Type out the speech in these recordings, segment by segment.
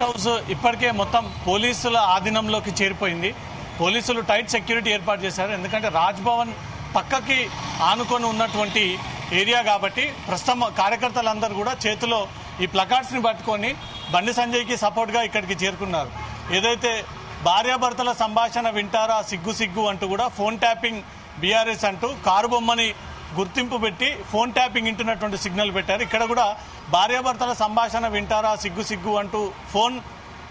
House ఇప్పటికే మొత్తం పోలీసుల ఆధీనంలోకి చేరిపోయింది. పోలీసులు టైట్ సెక్యూరిటీ ఏర్పాటు చేశారు. ఎందుకంటే రాజ్భవన్ పక్కకి ఆనుకొని ఉన్నటువంటి ఏరియా కాబట్టి ప్రస్తుతం కార్యకర్తలందరూ కూడా చేతిలో ఈ ప్లకార్డ్స్ని పట్టుకొని బండి సంజయ్కి సపోర్ట్గా ఇక్కడికి చేరుకున్నారు. ఏదైతే భార్యాభర్తల సంభాషణ వింటారా సిగ్గు సిగ్గు అంటూ కూడా ఫోన్ ట్యాపింగ్ బీఆర్ఎస్ అంటూ కారు బొమ్మని గుర్తింపు పెట్టి ఫోన్ ట్యాపింగ్ ఇంటున్నటువంటి సిగ్నల్ పెట్టారు. ఇక్కడ కూడా భార్యాభర్తల సంభాషణ వింటారా సిగ్గు సిగ్గు అంటూ ఫోన్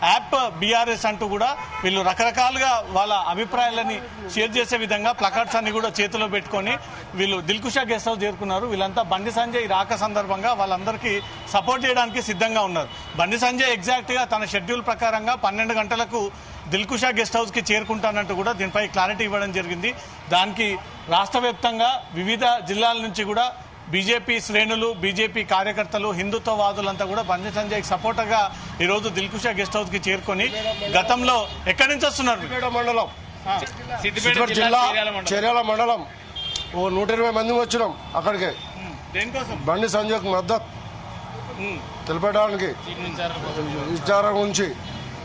యాప్ బీఆర్ఎస్ అంటూ కూడా వీళ్ళు రకరకాలుగా వాళ్ళ అభిప్రాయాలని షేర్ చేసే విధంగా ప్లకార్డ్స్ అన్ని కూడా చేతిలో పెట్టుకొని వీళ్ళు దిల్కుషా గెస్ట్ హౌస్ చేరుకున్నారు. వీళ్ళంతా బండి సంజయ్ రాక సందర్భంగా వాళ్ళందరికీ సపోర్ట్ చేయడానికి సిద్ధంగా ఉన్నారు. బండి సంజయ్ ఎగ్జాక్ట్గా తన షెడ్యూల్ ప్రకారంగా 12 గంటలకు దిల్కుషా గెస్ట్ హౌస్కి చేరుకుంటానంటూ కూడా దీనిపై క్లారిటీ ఇవ్వడం జరిగింది. దానికి రాష్ట్ర వ్యాప్తంగా వివిధ జిల్లాల నుంచి కూడా బీజేపీ శ్రేణులు, బీజేపీ కార్యకర్తలు, హిందుత్వవాదులంతా కూడా బండి సంజయ్కి సపోర్టర్గా ఈరోజు దిల్కుషా గెస్ట్ హౌస్కి చేరుకొని గతంలో ఎక్కడి నుంచి వస్తున్నారు? మండలం, సిద్దిపేట జిల్లా, చర్యాల మండలం. ఓ 120 మంది వచ్చినాం అక్కడికి. దేనికోసం? బండి సంజయ్కి మద్దతు తెలపడానికి, విచారణ గురించి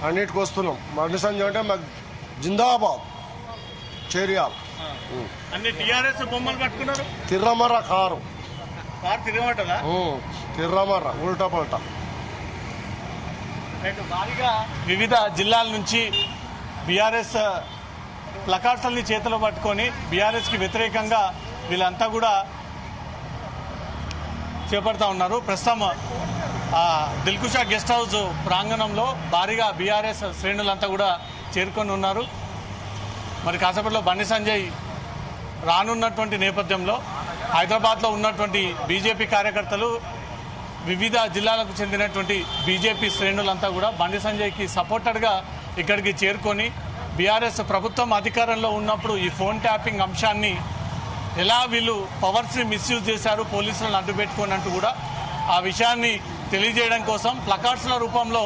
అన్నిటికి వస్తున్నాం. బండి సంజయ్ అంటే మాకు జిందాబాద్. చర్యాల అన్ని టీఆర్ఎస్ బొమ్మలు పట్టుకున్నారు. తిర్రమర్ర కారు తిరగమంటారా? తిర్రమర్ర ఉల్టా పల్టా. భారీగా వివిధ జిల్లాల నుంచి బీఆర్ఎస్ ప్లకార్డ్స్ని చేతిలో పట్టుకొని బీఆర్ఎస్కి వ్యతిరేకంగా వీళ్ళంతా కూడా చేపడతా ఉన్నారు. ప్రస్తుతం దిల్కుషా గెస్ట్ హౌస్ ప్రాంగణంలో భారీగా బీఆర్ఎస్ శ్రేణులంతా కూడా చేరుకొని ఉన్నారు. మరి కాసేపట్లో బండి సంజయ్ రానున్నటువంటి నేపథ్యంలో హైదరాబాద్లో ఉన్నటువంటి బీజేపీ కార్యకర్తలు, వివిధ జిల్లాలకు చెందినటువంటి బీజేపీ శ్రేణులంతా కూడా బండి సంజయ్కి సపోర్టర్గా ఇక్కడికి చేరుకొని బీఆర్ఎస్ ప్రభుత్వం అధికారంలో ఉన్నప్పుడు ఈ ఫోన్ ట్యాపింగ్ అంశాన్ని ఎలా వీళ్ళు పవర్స్ని మిస్యూజ్ చేశారు పోలీసులను అడ్డుపెట్టుకొని అంటూ కూడా ఆ విషయాన్ని తెలియజేయడం కోసం ప్లకార్డ్స్ల రూపంలో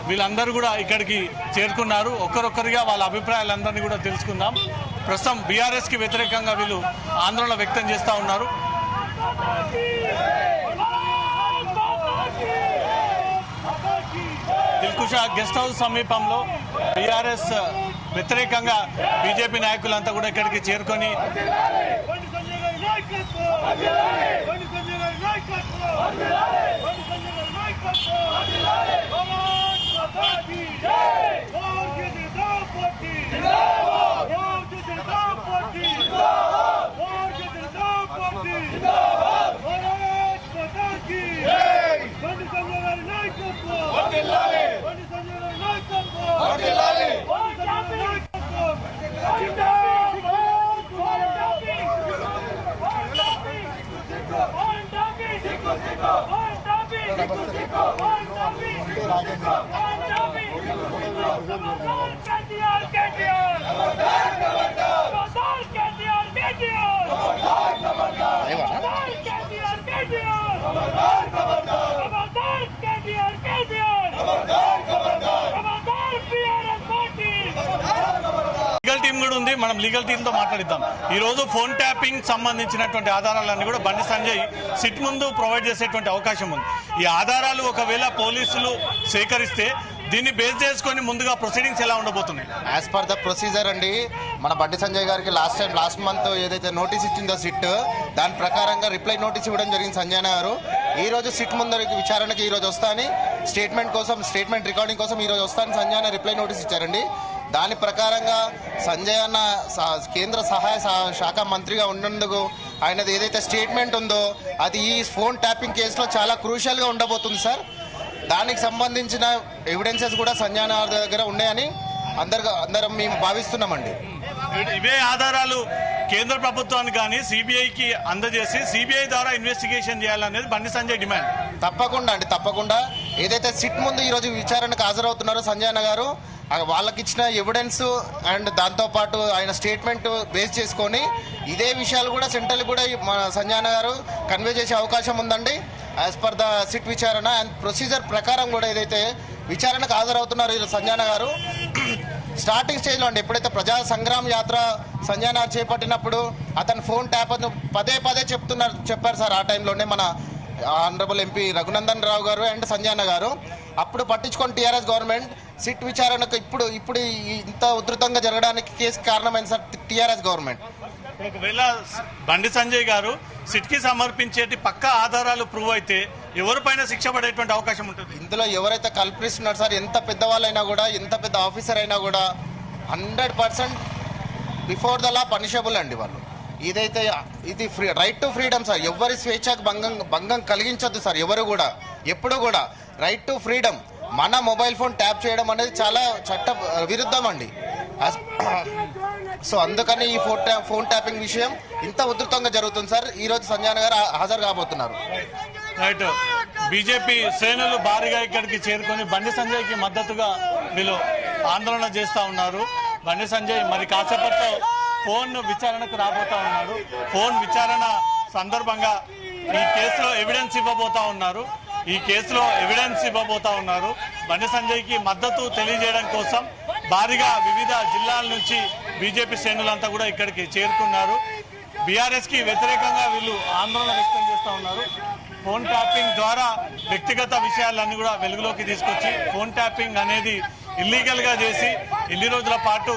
వీళ్ళందరూ కూడా ఇక్కడికి చేరుకున్నారు. ఒక్కరొక్కరిగా వాళ్ళ అభిప్రాయాలందరినీ కూడా తెలుసుకుందాం. ప్రస్తుతం బీఆర్ఎస్కి వ్యతిరేకంగా వీళ్ళు ఆందోళన వ్యక్తం చేస్తూ ఉన్నారు. దిల్కుషా గెస్ట్ హౌస్ సమీపంలో బీఆర్ఎస్ వ్యతిరేకంగా బీజేపీ నాయకులంతా కూడా ఇక్కడికి చేరుకొని లీగల్ టీం కూడా ఉంది. మనం లీగల్ టీంతో మాట్లాడిద్దాం. ఈ రోజు ఫోన్ ట్యాపింగ్ సంబంధించినటువంటి ఆధారాలన్నీ కూడా బండి సంజయ్ సిట్ ముందు ప్రొవైడ్ చేసేటువంటి అవకాశం ఉంది. ఈ ఆధారాలు ఒకవేళ పోలీసులు సేకరిస్తే దీన్ని బేస్ చేసుకొని ముందుగా ప్రొసీడింగ్స్ ఎలా ఉండబోతున్నాయి? యాజ్ పర్ ద ప్రొసీజర్ అండి, మన బండి సంజయ్ గారికి లాస్ట్ మంత్ ఏదైతే నోటీస్ ఇచ్చిందో సిట్, దాని ప్రకారంగా రిప్లై నోటీస్ ఇవ్వడం జరిగింది సంజయ్ గారు. ఈ రోజు సిట్ ముందరికి విచారణకి ఈ రోజు వస్తాని స్టేట్మెంట్ రికార్డింగ్ కోసం ఈ రోజు వస్తాని సంజయ్ అన్న రిప్లై నోటీస్ ఇచ్చారండి. దాని ప్రకారంగా సంజయ్ అన్న కేంద్ర సహాయ శాఖ మంత్రిగా ఉన్నందుకు ఆయనది ఏదైతే స్టేట్మెంట్ ఉందో అది ఈ ఫోన్ ట్యాపింగ్ కేసులో చాలా క్రూషియల్గా ఉండబోతుంది సార్. దానికి సంబంధించిన ఎవిడెన్సెస్ కూడా సంజయ్ దగ్గర ఉన్నాయని అందరం మేము భావిస్తున్నామండి. ఇవే ఆధారాలు కేంద్ర ప్రభుత్వానికి కానీ సిబిఐకి అందజేసి సిబిఐ ద్వారా ఇన్వెస్టిగేషన్ చేయాలనేది బండి సంజయ్ డిమాండ్. తప్పకుండా ఏదైతే సిట్ ముందు ఈరోజు విచారణకు హాజరవుతున్నారో సంజయ్ గారు, వాళ్ళకి ఇచ్చిన ఎవిడెన్స్ అండ్ దాంతోపాటు ఆయన స్టేట్మెంట్ బేస్ చేసుకొని ఇదే విషయాలు కూడా సెంట్రల్ కూడా మన సంజయ్ గారు కన్వే చేసే అవకాశం ఉందండి. యాజ్ పర్ ద సిట్ విచారణ అండ్ ప్రొసీజర్ ప్రకారం కూడా ఏదైతే విచారణకు హాజరవుతున్నారు ఈ సంజయ్ గారు, స్టార్టింగ్ స్టేజ్లో అండి ఎప్పుడైతే ప్రజా సంగ్రామ్ యాత్ర సంజయ్ గారు చేపట్టినప్పుడు అతను ఫోన్ ట్యాప్ పదే చెప్పారు సార్. ఆ టైంలోనే మన ఆనరబుల్ ఎంపీ రఘునందన్ రావు గారు అండ్ సంజయ్ గారు అప్పుడు పట్టించుకొని టీఆర్ఎస్ గవర్నమెంట్ సిట్ విచారణకు ఇప్పుడు ఇంత ఉధృతంగా జరగడానికి కేసు కారణమైన సార్ టీఆర్ఎస్ గవర్నమెంట్. ఒకవేళ బండి సంజయ్ గారు సిట్కి సమర్పించేటి పక్కా ఆధారాలు ప్రూవ్ అయితే ఎవరిపైన శిక్ష పడేటువంటి అవకాశం ఉంటుంది? ఇందులో ఎవరైతే కల్పిస్తున్నారు సార్, ఎంత పెద్దవాళ్ళైనా కూడా, ఎంత పెద్ద ఆఫీసర్ అయినా కూడా 100% బిఫోర్ ద లా పనిషబుల్ అండి వాళ్ళు. ఇది రైట్ టు ఫ్రీడమ్ సార్. ఎవరి స్వేచ్ఛకు భంగం కలిగించొద్దు సార్ ఎవరు కూడా, ఎప్పుడు కూడా. Right to freedom. మన మొబైల్ ఫోన్ ట్యాప్ చేయడం అనేది చాలా చట్ట విరుద్ధం అండి. సో అందుకని ఈ ఫోన్ ట్యాపింగ్ విషయం ఇంత ఉధృతంగా జరుగుతుంది సార్. ఈ రోజు సంజయ్ గారు హాజరు కాబోతున్నారు. రైట్. బీజేపీ శ్రేణులు భారీగా ఇక్కడికి చేరుకొని బండి సంజయ్కి మద్దతుగా వీళ్ళు ఆందోళన చేస్తూ ఉన్నారు. బండి సంజయ్ మరి కాసేపట్లో ఫోన్ విచారణకు రాబోతా ఉన్నాడు. ఫోన్ విచారణ సందర్భంగా ఈ కేసులో ఎవిడెన్స్ ఇవ్వబోతా ఉన్నారు. బండి సంజయ్కి మద్దతు తెలియజేయడం కోసం భారీగా వివిధ జిల్లాల నుంచి బీజేపీ శ్రేణులంతా కూడా ఇక్కడికి చేరుకున్నారు. బీఆర్ఎస్ కి వ్యతిరేకంగా వీళ్ళు ఆందోళన వ్యక్తం చేస్తూ ఉన్నారు. ఫోన్ ట్యాపింగ్ ద్వారా వ్యక్తిగత విషయాలన్నీ కూడా వెలుగులోకి తీసుకొచ్చి ఫోన్ ట్యాపింగ్ అనేది ఇల్లీగల్ గా చేసి ఇన్ని రోజుల పాటు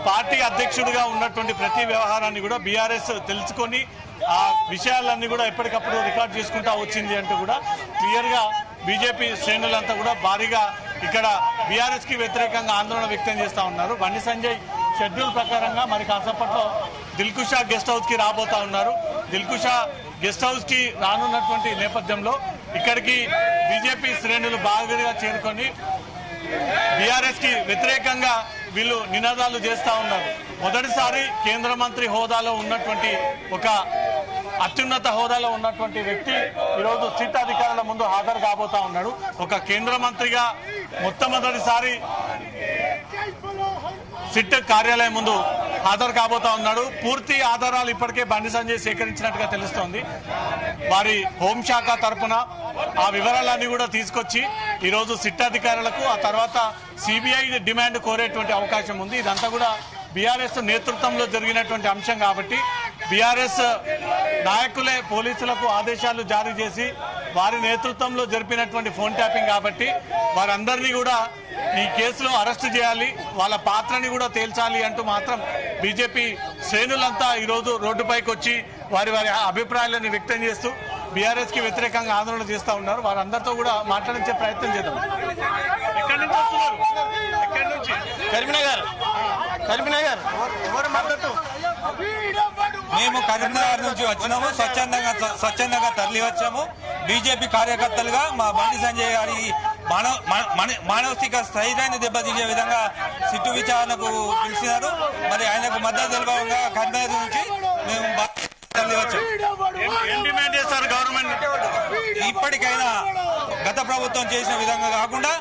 పార్టీ అధ్యక్షుడిగా ఉన్నటువంటి ప్రతి వ్యవహారాన్ని కూడా బీఆర్ఎస్ తెలుసుకొని ఆ విషయాలన్నీ కూడా ఎప్పటికప్పుడు రికార్డ్ చేసుకుంటా వచ్చింది అంటూ కూడా క్లియర్ గా బీజేపీ శ్రేణులంతా కూడా భారీగా ఇక్కడ బీఆర్ఎస్ కి వ్యతిరేకంగా ఆందోళన వ్యక్తం చేస్తా ఉన్నారు. బండి సంజయ్ షెడ్యూల్ ప్రకారంగా మరి కాసేపట్లో దిల్కుషా గెస్ట్ హౌస్ కి రాబోతా ఉన్నారు. దిల్కుషా గెస్ట్ హౌస్ కి రానున్నటువంటి నేపథ్యంలో ఇక్కడికి బీజేపీ శ్రేణులు భారీగా చేరుకొని బీఆర్ఎస్ కి వ్యతిరేకంగా వీళ్ళు నినాదాలు చేస్తా ఉన్నారు. మొదటిసారి కేంద్ర మంత్రి హోదాలో ఉన్నటువంటి ఒక అత్యున్నత హోదాలో ఉన్నటువంటి వ్యక్తి ఈరోజు సిట్ అధికారుల ముందు హాజరు కాబోతా ఉన్నాడు. ఒక కేంద్ర మంత్రిగా మొట్టమొదటిసారి సిట్ కార్యాలయం ముందు హాజరు కాబోతా ఉన్నాడు. పూర్తి ఆధారాలు ఇప్పటికే బండి సంజయ్ సేకరించినట్టుగా తెలుస్తోంది. వారి హోంశాఖ తరఫున ఆ వివరాలన్నీ కూడా తీసుకొచ్చి ఈరోజు సిట్ అధికారులకు, ఆ తర్వాత సిబిఐ డిమాండ్ కోరేటువంటి అవకాశం ఉంది. ఇదంతా కూడా బీఆర్ఎస్ నేతృత్వంలో జరిగినటువంటి అంశం కాబట్టి బీఆర్ఎస్ నాయకులే పోలీసులకు ఆదేశాలు జారీ చేసి వారి నేతృత్వంలో జరిపినటువంటి ఫోన్ ట్యాపింగ్ కాబట్టి వారందరినీ కూడా ఈ కేసులో అరెస్టు చేయాలి, వాళ్ళ పాత్రని కూడా తేల్చాలి అంటూ మాత్రం బీజేపీ శ్రేణులంతా ఈరోజు రోడ్డుపైకి వచ్చి వారి అభిప్రాయాలను వ్యక్తం చేస్తూ బీఆర్ఎస్ కి వ్యతిరేకంగా ఆందోళన చేస్తూ ఉన్నారు. వారందరితో కూడా మాట్లాడించే ప్రయత్నం చేద్దాం. ఎక్కడి నుంచి వస్తున్నారు? ఎక్కడి నుంచి? కరీంనగర్. ఎవరు మద్దతు? మేము కరీంనగర్ నుంచి వచ్చినాము. స్వచ్ఛందంగా తరలి వచ్చాము. బీజేపీ కార్యకర్తలుగా మా బండి సంజయ్ గారి మానసిక స్థైర్యాన్ని దెబ్బతీసే విధంగా సిట్టు విచారణకు పిలిచినారు. మరి ఆయనకు మద్దతు తెలపగా కరీంనగర్ నుంచి మేము తరలి వచ్చాము. ఇప్పటికైనా గత ప్రభుత్వం చేసిన విధంగా కాకుండా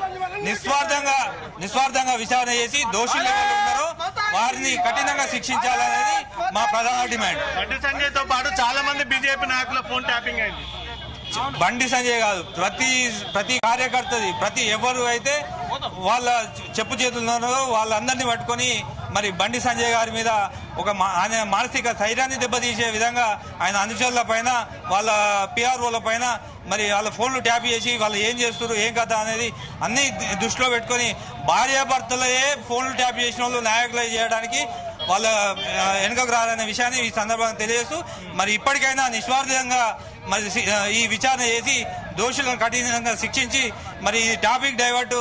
నిస్వార్థంగా విచారణ చేసి దోషులు ఎవరు ఉన్నారో వారిని కఠినంగా శిక్షించాలనేది మా ప్రధాన డిమాండ్. బండి సంజయ్ తో పాటు చాలా మంది బీజేపీ నాయకుల ఫోన్ ట్యాపింగ్ అయింది. బండి సంజయ్ కాదు, ప్రతి కార్యకర్తది, ప్రతి ఎవరు అయితే వాళ్ళ చెప్పు చేతుల్లో వాళ్ళందరినీ పట్టుకొని మరి బండి సంజయ్ గారి మీద ఆయన మానసిక ధైర్యాన్ని దెబ్బతీసే విధంగా ఆయన అనుచరుల పైన, వాళ్ళ పిఆర్ఓల పైన మరి వాళ్ళ ఫోన్లు ట్యాప్ చేసి వాళ్ళు ఏం చేస్తారు, ఏం కథ అనేది అన్ని దృష్టిలో పెట్టుకొని భార్యాభర్తలే ఫోన్లు ట్యాప్ చేసిన వాళ్ళు నాయకులు చేయడానికి వాళ్ళ వెనుకకు రాలనే విషయాన్ని ఈ సందర్భంగా తెలియజేస్తూ మరి ఇప్పటికైనా నిస్వార్థంగా మరి ఈ విచారణ చేసి దోషులను కఠినంగా శిక్షించి మరి టాపిక్ డైవర్ట్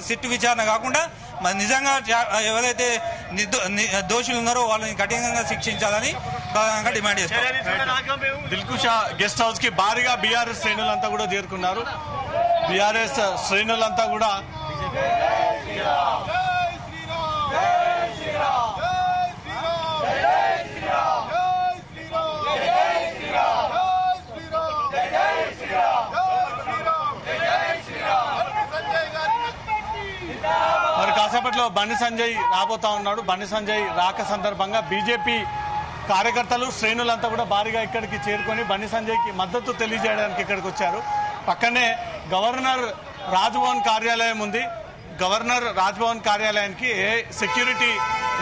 సిట్టు విచారణ కాకుండా మరి నిజంగా ఎవరైతే దోషులు ఉన్నారో వాళ్ళని కఠినంగా శిక్షించాలని ప్రధానంగా డిమాండ్ చేస్తారు. దిల్కుషా గెస్ట్ హౌస్ కి భారీగా బీఆర్ఎస్ శ్రేణులంతా కూడా చేరుకున్నారు. బీఆర్ఎస్ శ్రేణులంతా కూడా మరి కాసేపట్లో బండి సంజయ్ రాబోతా ఉన్నాడు. బండి సంజయ్ రాక సందర్భంగా బీజేపీ కార్యకర్తలు శ్రేణులంతా కూడా భారీగా ఇక్కడికి చేరుకొని బండి సంజయ్కి మద్దతు తెలియజేయడానికి ఇక్కడికి వచ్చారు. పక్కనే గవర్నర్ రాజ్భవన్ కార్యాలయం ఉంది. గవర్నర్ రాజ్భవన్ కార్యాలయానికి ఏ సెక్యూరిటీ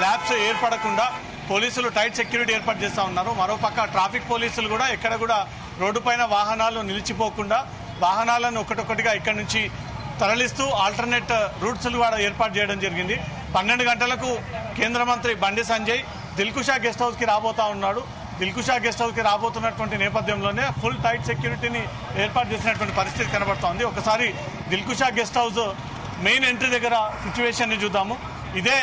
ల్యాబ్స్ ఏర్పడకుండా పోలీసులు టైట్ సెక్యూరిటీ ఏర్పాటు చేస్తూ ఉన్నారు. మరోపక్క ట్రాఫిక్ పోలీసులు కూడా ఎక్కడ కూడా రోడ్డుపైన వాహనాలు నిలిచిపోకుండా వాహనాలను ఒకటొకటిగా ఇక్కడి నుంచి తరలిస్తూ ఆల్టర్నేట్ రూట్స్ కూడా ఏర్పాటు చేయడం జరిగింది. 12 గంటలకు కేంద్ర మంత్రి బండి సంజయ్ దిల్కుషా గెస్ట్ హౌస్కి రాబోతా ఉన్నాడు. దిల్కుషా గెస్ట్ హౌస్కి రాబోతున్నటువంటి నేపథ్యంలోనే ఫుల్ టైట్ సెక్యూరిటీని ఏర్పాటు చేసినటువంటి పరిస్థితి కనబడుతోంది. ఒకసారి Dilkusha guest house main entry దగ్గర సిచ్యువేషన్ని చూద్దాము. ఇదే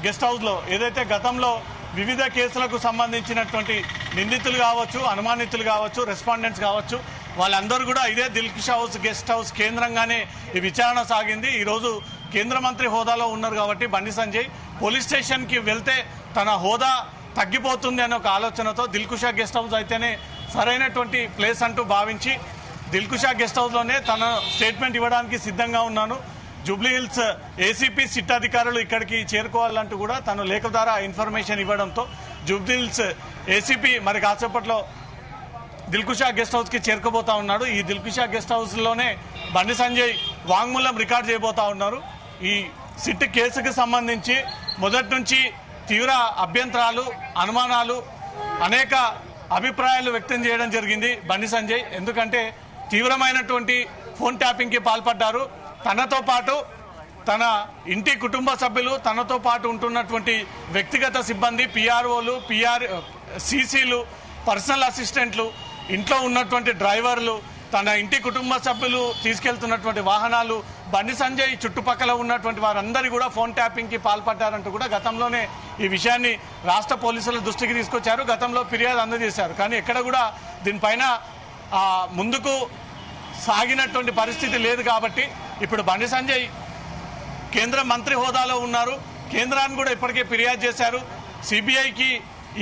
గెస్ట్ హౌస్లో ఏదైతే గతంలో వివిధ కేసులకు సంబంధించినటువంటి నిందితులు కావచ్చు, అనుమానితులు కావచ్చు, రెస్పాండెంట్స్ కావచ్చు, వాళ్ళందరూ కూడా ఇదే దిల్కుషా హౌస్ గెస్ట్ హౌస్ కేంద్రంగానే ఈ విచారణ సాగింది. ఈరోజు కేంద్ర మంత్రి హోదాలో ఉన్నారు కాబట్టి బండి సంజయ్ పోలీస్ స్టేషన్కి వెళ్తే తన హోదా తగ్గిపోతుంది అనే ఒక ఆలోచనతో దిల్కుషా గెస్ట్ హౌస్ అయితేనే సరైనటువంటి ప్లేస్ అంటూ భావించి దిల్కుషా గెస్ట్ హౌస్లోనే తన స్టేట్మెంట్ ఇవ్వడానికి సిద్ధంగా ఉన్నాను. జూబ్లీహిల్స్ ఏసీపీ సిట్ అధికారులు ఇక్కడికి చేరుకోవాలంటూ కూడా తను లేఖ ద్వారా ఇన్ఫర్మేషన్ ఇవ్వడంతో జూబ్లీహిల్స్ ఏసీపీ మరి కాసేపట్లో దిల్కుషా గెస్ట్ హౌస్కి చేరుకోబోతా ఉన్నాడు. ఈ దిల్కుషా గెస్ట్ హౌస్లోనే బండి సంజయ్ వాంగ్మూలం రికార్డ్ చేయబోతా ఉన్నారు. ఈ సిట్ కేసుకు సంబంధించి మొదటి నుంచి తీవ్ర అభ్యంతరాలు, అనుమానాలు, అనేక అభిప్రాయాలు వ్యక్తం చేయడం జరిగింది బండి సంజయ్. ఎందుకంటే తీవ్రమైనటువంటి ఫోన్ ట్యాపింగ్కి పాల్పడ్డారు. తనతో పాటు తన ఇంటి కుటుంబ సభ్యులు, తనతో పాటు ఉంటున్నటువంటి వ్యక్తిగత సిబ్బంది, పిఆర్ఓలు, సీసీలు, పర్సనల్ అసిస్టెంట్లు, ఇంట్లో ఉన్నటువంటి డ్రైవర్లు, తన ఇంటి కుటుంబ సభ్యులు తీసుకెళ్తున్నటువంటి వాహనాలు, బండి సంజయ్ చుట్టుపక్కల ఉన్నటువంటి వారందరూ కూడా ఫోన్ ట్యాపింగ్కి పాల్పడ్డారంటూ కూడా గతంలోనే ఈ విషయాన్ని రాష్ట్ర పోలీసుల దృష్టికి తీసుకొచ్చారు. గతంలో ఫిర్యాదు అందజేశారు. కానీ ఎక్కడ కూడా దీనిపైన ముందుకు సాగినటువంటి పరిస్థితి లేదు. కాబట్టి ఇప్పుడు బండి సంజయ్ కేంద్ర మంత్రి హోదాలో ఉన్నారు. కేంద్రాన్ని కూడా ఇప్పటికే ఫిర్యాదు చేశారు. సిబిఐకి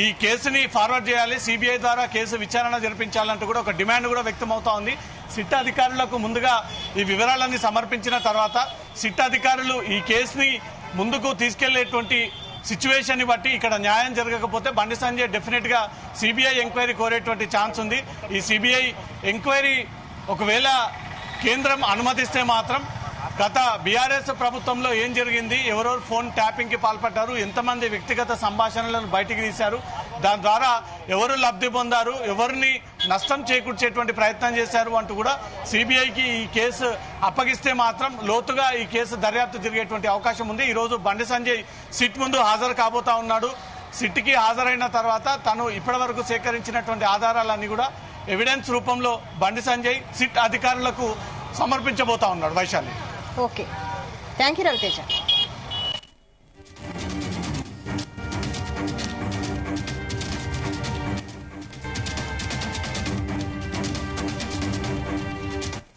ఈ కేసుని ఫార్వర్డ్ చేయాలి, సిబిఐ ద్వారా కేసు విచారణ జరిపించాలంటూ కూడా ఒక డిమాండ్ కూడా వ్యక్తమవుతా ఉంది. సిట్ అధికారులకు ముందుగా ఈ వివరాలన్నీ సమర్పించిన తర్వాత సిట్ అధికారులు ఈ కేసుని ముందుకు తీసుకెళ్లేటువంటి సిచ్యువేషన్ బట్టి ఇక్కడ న్యాయం జరగకపోతే బండి సంజయ్ డెఫినెట్గా సిబిఐ ఎంక్వైరీ కోరేటువంటి ఛాన్స్ ఉంది. ఈ సిబిఐ ఎంక్వైరీ ఒకవేళ కేంద్రం అనుమతిస్తే మాత్రం గత బీఆర్ఎస్ ప్రభుత్వంలో ఏం జరిగింది, ఎవరెవరు ఫోన్ ట్యాపింగ్కి పాల్పడ్డారు, ఎంతమంది వ్యక్తిగత సంభాషణలను బయటికి తీశారు, దాని ద్వారా ఎవరు లబ్ధి పొందారు, ఎవరిని నష్టం చేకూర్చేటువంటి ప్రయత్నం చేశారు అంటూ కూడా సిబిఐకి ఈ కేసు అప్పగిస్తే మాత్రం లోతుగా ఈ కేసు దర్యాప్తు జరిగేటువంటి అవకాశం ఉంది. ఈరోజు బండి సంజయ్ సిట్ ముందు హాజరు కాబోతా ఉన్నాడు. సిట్కి హాజరైన తర్వాత తను ఇప్పటివరకు సేకరించినటువంటి ఆధారాలన్నీ కూడా ఎవిడెన్స్ రూపంలో బండి సంజయ్ సిట్ అధికారులకు సమర్పించబోతా ఉన్నాడు. Vaishali. Okay, thank you Raviteja.